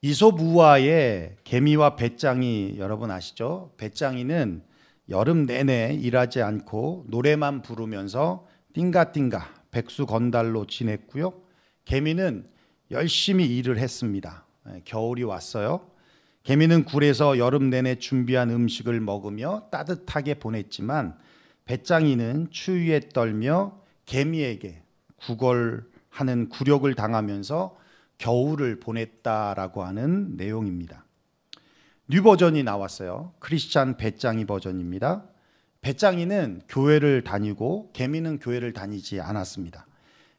이솝우화의 개미와 배짱이 여러분 아시죠? 배짱이는 여름 내내 일하지 않고 노래만 부르면서 띵가띵가 백수 건달로 지냈고요. 개미는 열심히 일을 했습니다. 겨울이 왔어요. 개미는 굴에서 여름 내내 준비한 음식을 먹으며 따뜻하게 보냈지만 배짱이는 추위에 떨며 개미에게 구걸하는 굴욕을 당하면서 겨울을 보냈다라고 하는 내용입니다. 뉴 버전이 나왔어요. 크리스찬 배짱이 버전입니다. 배짱이는 교회를 다니고 개미는 교회를 다니지 않았습니다.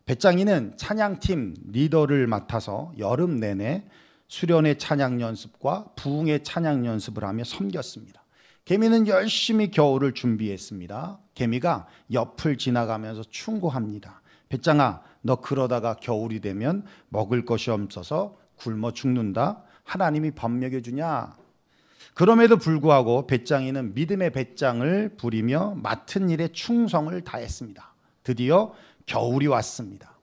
배짱이는 찬양팀 리더를 맡아서 여름 내내 수련의 찬양 연습과 부흥의 찬양 연습을 하며 섬겼습니다. 개미는 열심히 겨울을 준비했습니다. 개미가 옆을 지나가면서 충고합니다. 배짱아, 너 그러다가 겨울이 되면 먹을 것이 없어서 굶어 죽는다. 하나님이 밥 먹여주냐? 그럼에도 불구하고 배짱이는 믿음의 배짱을 부리며 맡은 일에 충성을 다했습니다. 드디어 겨울이 왔습니다.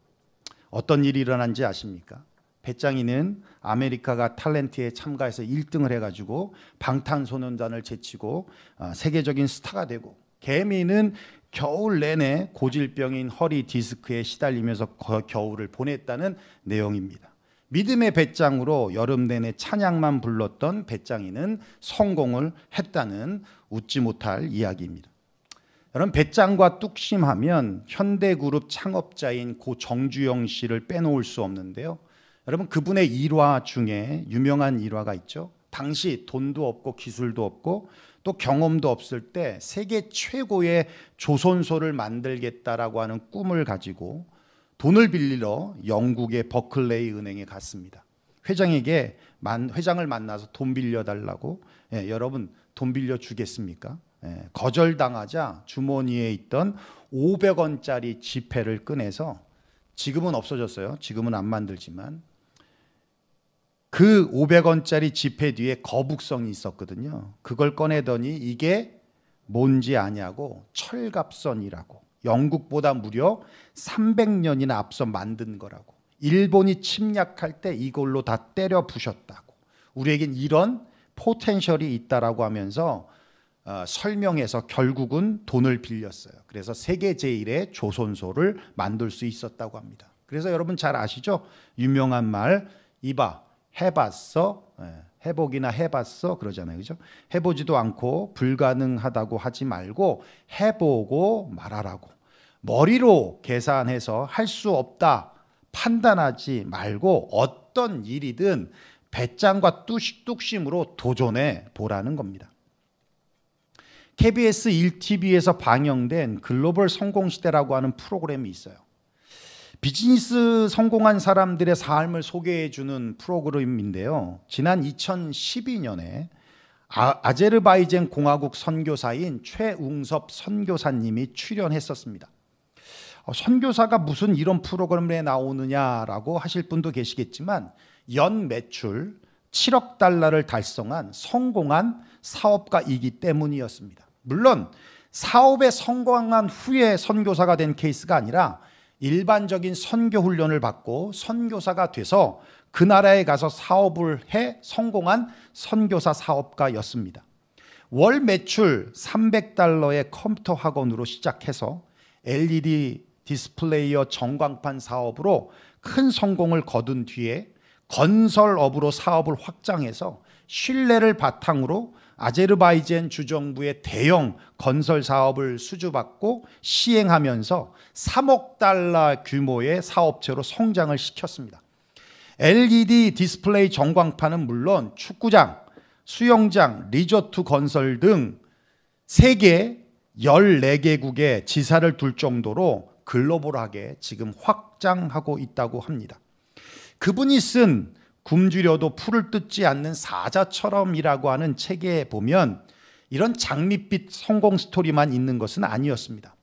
어떤 일이 일어난지 아십니까? 배짱이는 아메리카가 탤런트에 참가해서 1등을 해가지고 방탄소년단을 제치고 세계적인 스타가 되고, 개미는 겨울 내내 고질병인 허리 디스크에 시달리면서 겨울을 보냈다는 내용입니다. 믿음의 배짱으로 여름 내내 찬양만 불렀던 배짱이는 성공을 했다는 웃지 못할 이야기입니다. 여러분, 배짱과 뚝심하면 현대그룹 창업자인 고 정주영 씨를 빼놓을 수 없는데요. 여러분, 그분의 일화 중에 유명한 일화가 있죠. 당시 돈도 없고 기술도 없고 또 경험도 없을 때 세계 최고의 조선소를 만들겠다라고 하는 꿈을 가지고 돈을 빌리러 영국의 버클레이 은행에 갔습니다. 회장을 만나서 돈 빌려달라고. 여러분, 돈 빌려주겠습니까? 거절당하자 주머니에 있던 500원짜리 지폐를 꺼내서, 지금은 없어졌어요. 지금은 안 만들지만 그 500원짜리 지폐 뒤에 거북선이 있었거든요. 그걸 꺼내더니 이게 뭔지 아냐고, 철갑선이라고, 영국보다 무려 300년이나 앞서 만든 거라고, 일본이 침략할 때 이걸로 다 때려 부셨다고, 우리에겐 이런 포텐셜이 있다라고 하면서 설명해서 결국은 돈을 빌렸어요. 그래서 세계 제1의 조선소를 만들 수 있었다고 합니다. 그래서 여러분 잘 아시죠? 유명한 말, 이봐 해봤어? 해보기나 해봤어? 그러잖아요. 그죠? 해보지도 않고 불가능하다고 하지 말고 해보고 말하라고. 머리로 계산해서 할 수 없다 판단하지 말고 어떤 일이든 배짱과 뚝심으로 도전해 보라는 겁니다. KBS 1TV에서 방영된 글로벌 성공시대라고 하는 프로그램이 있어요. 비즈니스 성공한 사람들의 삶을 소개해 주는 프로그램인데요. 지난 2012년에 아제르바이잔 공화국 선교사인 최웅섭 선교사님이 출연했었습니다. 선교사가 무슨 이런 프로그램에 나오느냐라고 하실 분도 계시겠지만, 연 매출 7억 달러를 달성한 성공한 사업가이기 때문이었습니다. 물론 사업에 성공한 후에 선교사가 된 케이스가 아니라 일반적인 선교 훈련을 받고 선교사가 돼서 그 나라에 가서 사업을 해 성공한 선교사 사업가였습니다. 월 매출 300달러의 컴퓨터 학원으로 시작해서 LED 디스플레이어 전광판 사업으로 큰 성공을 거둔 뒤에 건설업으로 사업을 확장해서 신뢰를 바탕으로 아제르바이잔 주정부의 대형 건설 사업을 수주받고 시행하면서 3억 달러 규모의 사업체로 성장을 시켰습니다. LED 디스플레이 전광판은 물론 축구장, 수영장, 리조트 건설 등 세계 14개국에 지사를 둘 정도로 글로벌하게 지금 확장하고 있다고 합니다. 그분이 쓴 굶주려도 풀을 뜯지 않는 사자처럼이라고 하는 책에 보면 이런 장밋빛 성공 스토리만 있는 것은 아니었습니다.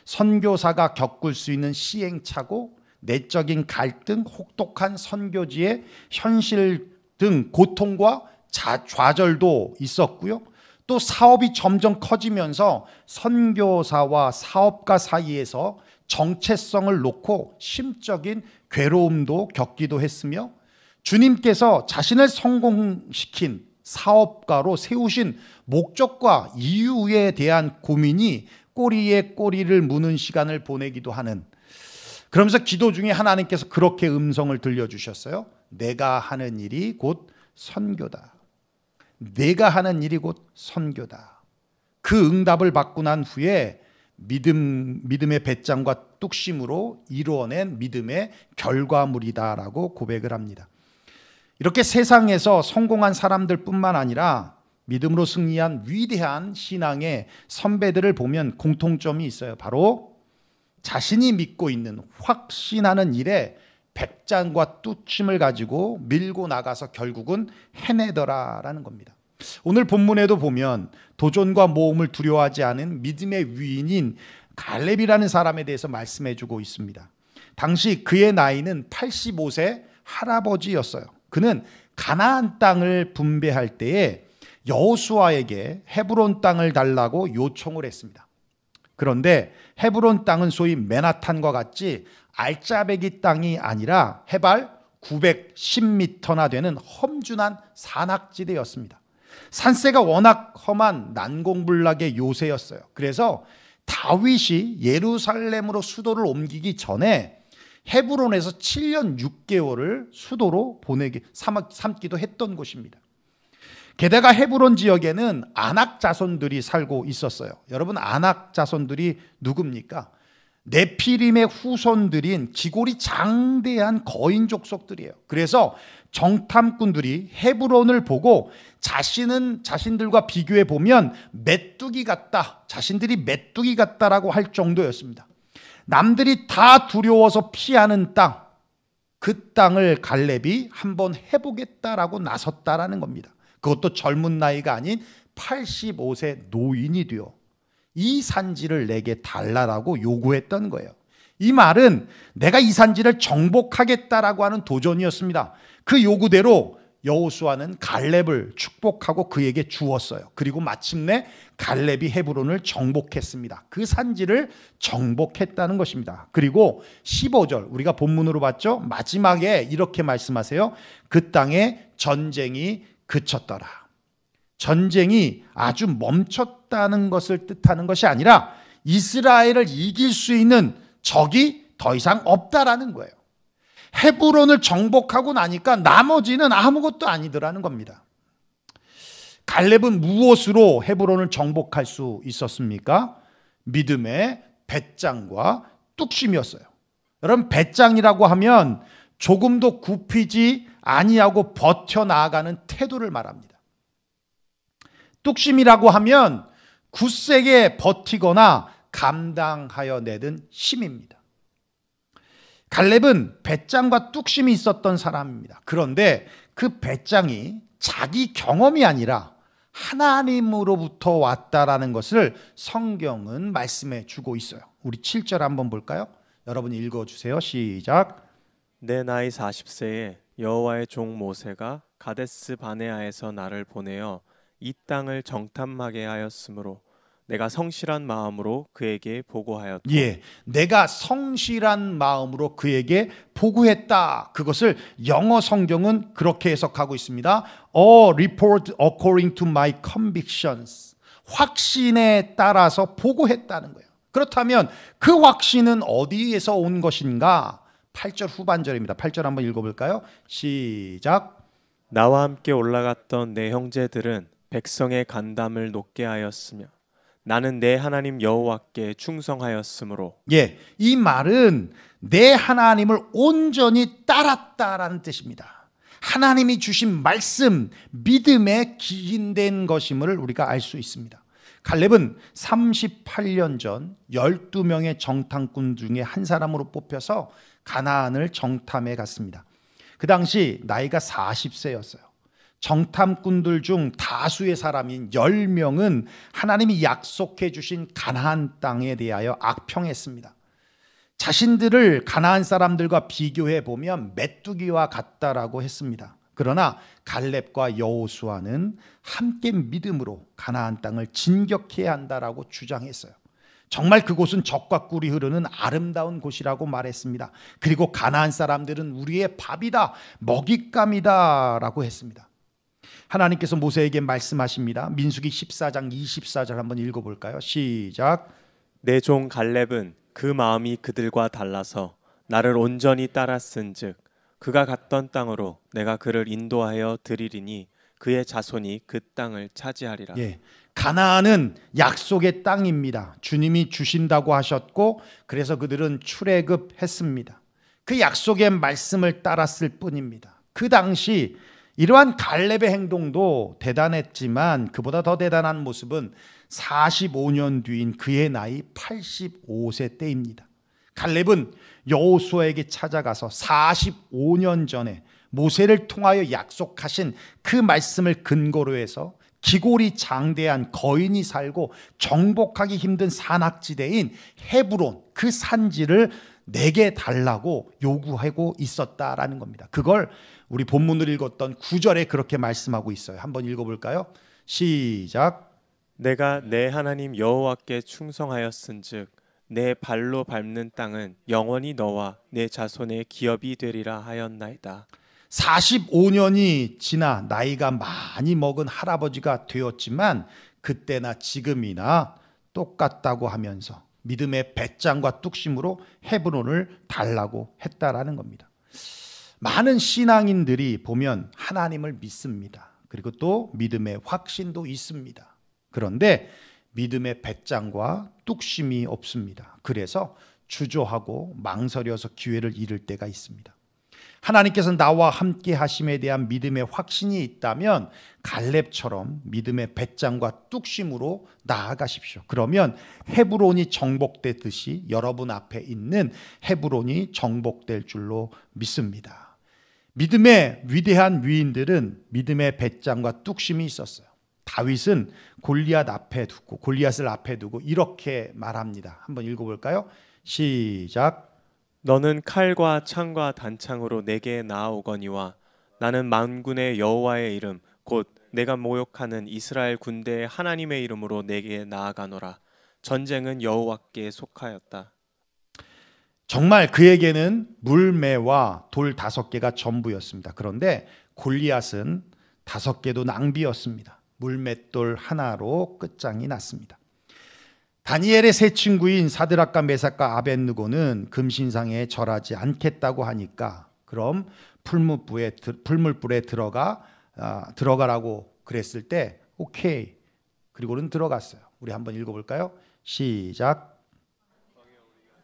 선교사가 겪을 수 있는 시행착오, 내적인 갈등, 혹독한 선교지의 현실 등 고통과 좌절도 있었고요. 또 사업이 점점 커지면서 선교사와 사업가 사이에서 정체성을 놓고 심적인 괴로움도 겪기도 했으며, 주님께서 자신을 성공시킨 사업가로 세우신 목적과 이유에 대한 고민이 꼬리에 꼬리를 무는 시간을 보내기도 하는, 그러면서 기도 중에 하나님께서 그렇게 음성을 들려주셨어요. 내가 하는 일이 곧 선교다. 내가 하는 일이 곧 선교다. 그 응답을 받고 난 후에 믿음의 배짱과 뚝심으로 이루어낸 믿음의 결과물이다라고 고백을 합니다. 이렇게 세상에서 성공한 사람들 뿐만 아니라 믿음으로 승리한 위대한 신앙의 선배들을 보면 공통점이 있어요. 바로 자신이 믿고 있는 확신하는 일에 백장과 뚝심을 가지고 밀고 나가서 결국은 해내더라라는 겁니다. 오늘 본문에도 보면 도전과 모험을 두려워하지 않은 믿음의 위인인 갈렙이라는 사람에 대해서 말씀해주고 있습니다. 당시 그의 나이는 85세 할아버지였어요. 그는 가나안 땅을 분배할 때에 여호수아에게 헤브론 땅을 달라고 요청을 했습니다. 그런데 헤브론 땅은 소위 맨하탄과 같이 알짜배기 땅이 아니라 해발 910m나 되는 험준한 산악지대였습니다. 산세가 워낙 험한 난공불락의 요새였어요. 그래서 다윗이 예루살렘으로 수도를 옮기기 전에 헤브론에서 7년 6개월을 수도로 삼기도 했던 곳입니다. 게다가 헤브론 지역에는 아낙 자손들이 살고 있었어요. 여러분, 아낙 자손들이 누굽니까? 네피림의 후손들인 기골이 장대한 거인 족속들이에요. 그래서 정탐꾼들이 헤브론을 보고 자신들과 비교해 보면 메뚜기 같다, 자신들이 메뚜기 같다라고 할 정도였습니다. 남들이 다 두려워서 피하는 땅, 그 땅을 갈렙이 한번 해보겠다라고 나섰다라는 겁니다. 그것도 젊은 나이가 아닌 85세 노인이 되어 이 산지를 내게 달라라고 요구했던 거예요. 이 말은 내가 이 산지를 정복하겠다라고 하는 도전이었습니다. 그 요구대로 여호수아는 갈렙을 축복하고 그에게 주었어요. 그리고 마침내 갈렙이 헤브론을 정복했습니다. 그 산지를 정복했다는 것입니다. 그리고 15절 우리가 본문으로 봤죠. 마지막에 이렇게 말씀하세요. 그 땅에 전쟁이 그쳤더라. 전쟁이 아주 멈췄다는 것을 뜻하는 것이 아니라 이스라엘을 이길 수 있는 적이 더 이상 없다라는 거예요. 헤브론을 정복하고 나니까 나머지는 아무것도 아니더라는 겁니다. 갈렙은 무엇으로 헤브론을 정복할 수 있었습니까? 믿음의 배짱과 뚝심이었어요. 여러분, 배짱이라고 하면 조금도 굽히지 아니하고 버텨나가는 태도를 말합니다. 뚝심이라고 하면 굳세게 버티거나 감당하여 내든 힘입니다. 갈렙은 배짱과 뚝심이 있었던 사람입니다. 그런데 그 배짱이 자기 경험이 아니라 하나님으로부터 왔다라는 것을 성경은 말씀해 주고 있어요. 우리 7절 한번 볼까요? 여러분 읽어주세요. 시작. 내 나이 40세에 여호와의 종 모세가 가데스 바네아에서 나를 보내어 이 땅을 정탐하게 하였으므로 내가 성실한 마음으로 그에게 보고하였다. 예, 내가 성실한 마음으로 그에게 보고했다. 그것을 영어 성경은 그렇게 해석하고 있습니다. A report according to my convictions. 확신에 따라서 보고했다는 거예요. 그렇다면 그 확신은 어디에서 온 것인가? 8절 후반절입니다. 8절 한번 읽어볼까요? 시작. 나와 함께 올라갔던 내 형제들은 백성의 간담을 높게 하였으며 나는 내 하나님 여호와께 충성하였으므로. 예, 이 말은 내 하나님을 온전히 따랐다라는 뜻입니다. 하나님이 주신 말씀, 믿음에 기인된 것임을 우리가 알 수 있습니다. 갈렙은 38년 전 12명의 정탐꾼 중에 한 사람으로 뽑혀서 가나안을 정탐해 갔습니다. 그 당시 나이가 40세였어요. 정탐꾼들 중 다수의 사람인 10명은 하나님이 약속해 주신 가나안 땅에 대하여 악평했습니다. 자신들을 가나안 사람들과 비교해 보면 메뚜기와 같다라고 했습니다. 그러나 갈렙과 여호수아는 함께 믿음으로 가나안 땅을 진격해야 한다라고 주장했어요. 정말 그곳은 젖과 꿀이 흐르는 아름다운 곳이라고 말했습니다. 그리고 가나안 사람들은 우리의 밥이다, 먹잇감이다 라고 했습니다. 하나님께서 모세에게 말씀하십니다. 민수기 14장 24절 한번 읽어볼까요? 시작. 내 종 갈렙은 그 마음이 그들과 달라서 나를 온전히 따랐은즉 그가 갔던 땅으로 내가 그를 인도하여 드리리니 그의 자손이 그 땅을 차지하리라. 예, 가나안은 약속의 땅입니다. 주님이 주신다고 하셨고 그래서 그들은 출애굽했습니다. 그 약속의 말씀을 따랐을 뿐입니다. 그 당시 이러한 갈렙의 행동도 대단했지만 그보다 더 대단한 모습은 45년 뒤인 그의 나이 85세 때입니다. 갈렙은 여호수아에게 찾아가서 45년 전에 모세를 통하여 약속하신 그 말씀을 근거로 해서 기골이 장대한 거인이 살고 정복하기 힘든 산악지대인 헤브론 그 산지를 내게 달라고 요구하고 있었다라는 겁니다. 그걸 우리 본문을 읽었던 9절에 그렇게 말씀하고 있어요. 한번 읽어볼까요? 시작. 내가 내 하나님 여호와께 충성하였은즉 내 발로 밟는 땅은 영원히 너와 내 자손의 기업이 되리라 하였나이다. 45년이 지나 나이가 많이 먹은 할아버지가 되었지만 그때나 지금이나 똑같다고 하면서 믿음의 배짱과 뚝심으로 헤브론을 달라고 했다라는 겁니다. 많은 신앙인들이 보면 하나님을 믿습니다. 그리고 또 믿음의 확신도 있습니다. 그런데 믿음의 배짱과 뚝심이 없습니다. 그래서 주저하고 망설여서 기회를 잃을 때가 있습니다. 하나님께서 나와 함께 하심에 대한 믿음의 확신이 있다면 갈렙처럼 믿음의 배짱과 뚝심으로 나아가십시오. 그러면 헤브론이 정복되듯이 여러분 앞에 있는 헤브론이 정복될 줄로 믿습니다. 믿음의 위대한 위인들은 믿음의 배짱과 뚝심이 있었어요. 다윗은 골리앗을 앞에 두고 이렇게 말합니다. 한번 읽어볼까요? 시작. 너는 칼과 창과 단창으로 내게 나아오거니와 나는 만군의 여호와의 이름 곧 내가 모욕하는 이스라엘 군대의 하나님의 이름으로 내게 나아가노라. 전쟁은 여호와께 속하였다. 정말 그에게는 물매와 돌 5개가 전부였습니다. 그런데 골리앗은 5개도 낭비였습니다. 물맷돌 하나로 끝장이 났습니다. 다니엘의 세 친구인 사드락과 메삭과 아벳느고는 금신상에 절하지 않겠다고 하니까 그럼 풀무불에 들어가라고 그랬을 때 오케이. 그리고는 들어갔어요. 우리 한번 읽어볼까요? 시작.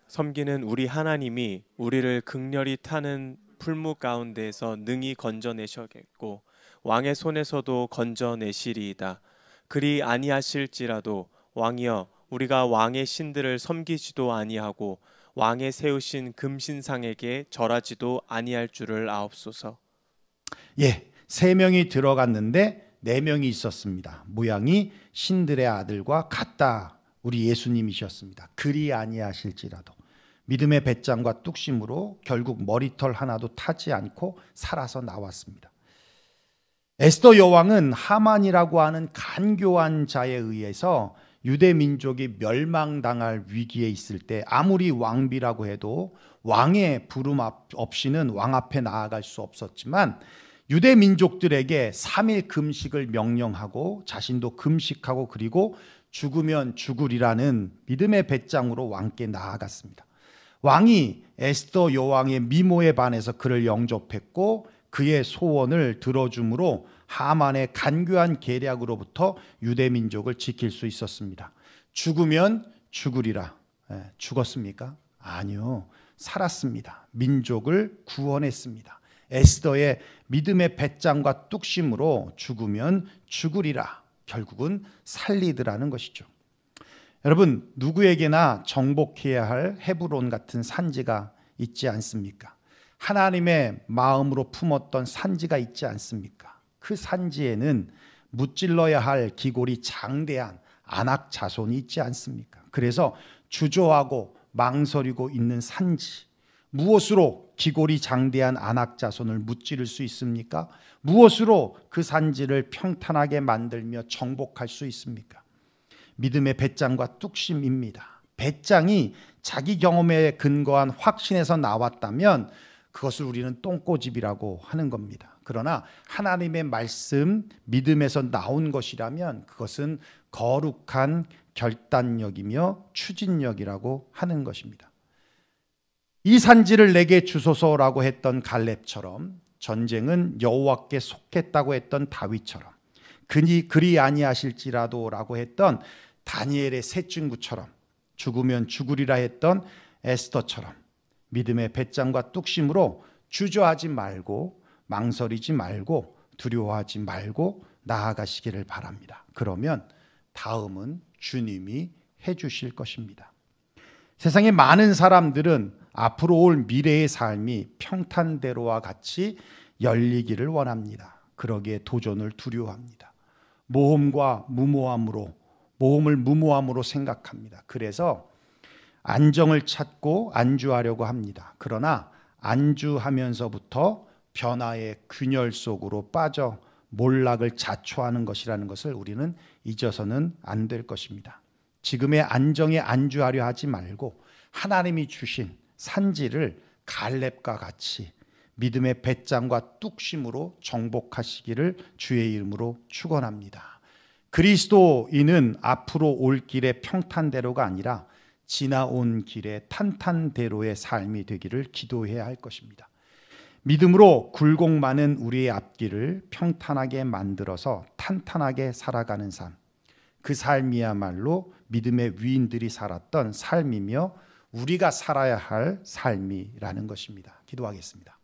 섬기는 우리 하나님이 우리를 극렬히 타는 풀무 가운데에서 능히 건져내셔겠고 왕의 손에서도 건져내시리이다. 그리 아니하실지라도 왕이여 우리가 왕의 신들을 섬기지도 아니하고 왕의 세우신 금신상에게 절하지도 아니할 줄을 아옵소서. 예, 3명이 들어갔는데 4명이 있었습니다. 모양이 신들의 아들과 같다. 우리 예수님이셨습니다. 그리 아니하실지라도 믿음의 배짱과 뚝심으로 결국 머리털 하나도 타지 않고 살아서 나왔습니다. 에스더 여왕은 하만이라고 하는 간교한 자에 의해서 유대 민족이 멸망당할 위기에 있을 때 아무리 왕비라고 해도 왕의 부름 없이는 왕 앞에 나아갈 수 없었지만 유대 민족들에게 3일 금식을 명령하고 자신도 금식하고 그리고 죽으면 죽으리라는 믿음의 배짱으로 왕께 나아갔습니다. 왕이 에스더 여왕의 미모에 반해서 그를 영접했고 그의 소원을 들어줌으로 하만의 간교한 계략으로부터 유대 민족을 지킬 수 있었습니다. 죽으면 죽으리라. 죽었습니까? 아니요. 살았습니다. 민족을 구원했습니다. 에스더의 믿음의 배짱과 뚝심으로 죽으면 죽으리라. 결국은 살리더라는 것이죠. 여러분, 누구에게나 정복해야 할 헤브론 같은 산지가 있지 않습니까? 하나님의 마음으로 품었던 산지가 있지 않습니까? 그 산지에는 무찔러야 할 기골이 장대한 아낙 자손이 있지 않습니까? 그래서 주저하고 망설이고 있는 산지, 무엇으로 기골이 장대한 아낙 자손을 무찌를 수 있습니까? 무엇으로 그 산지를 평탄하게 만들며 정복할 수 있습니까? 믿음의 배짱과 뚝심입니다. 배짱이 자기 경험에 근거한 확신에서 나왔다면 그것을 우리는 똥꼬집이라고 하는 겁니다. 그러나 하나님의 말씀, 믿음에서 나온 것이라면 그것은 거룩한 결단력이며 추진력이라고 하는 것입니다. 이 산지를 내게 주소서라고 했던 갈렙처럼, 전쟁은 여호와께 속했다고 했던 다윗처럼, 그리 아니하실지라도라고 했던 다니엘의 세 친구처럼, 죽으면 죽으리라 했던 에스더처럼 믿음의 배짱과 뚝심으로 주저하지 말고 망설이지 말고 두려워하지 말고 나아가시기를 바랍니다. 그러면 다음은 주님이 해주실 것입니다. 세상의 많은 사람들은 앞으로 올 미래의 삶이 평탄대로와 같이 열리기를 원합니다. 그러기에 도전을 두려워합니다. 모험을 무모함으로 생각합니다. 그래서 안정을 찾고 안주하려고 합니다. 그러나 안주하면서부터 변화의 균열 속으로 빠져 몰락을 자초하는 것이라는 것을 우리는 잊어서는 안 될 것입니다. 지금의 안정에 안주하려 하지 말고 하나님이 주신 산지를 갈렙과 같이 믿음의 배짱과 뚝심으로 정복하시기를 주의 이름으로 축원합니다. 그리스도인은 앞으로 올 길의 평탄대로가 아니라 지나온 길의 탄탄대로의 삶이 되기를 기도해야 할 것입니다. 믿음으로 굴곡 많은 우리의 앞길을 평탄하게 만들어서 탄탄하게 살아가는 삶, 그 삶이야말로 믿음의 위인들이 살았던 삶이며 우리가 살아야 할 삶이라는 것입니다. 기도하겠습니다.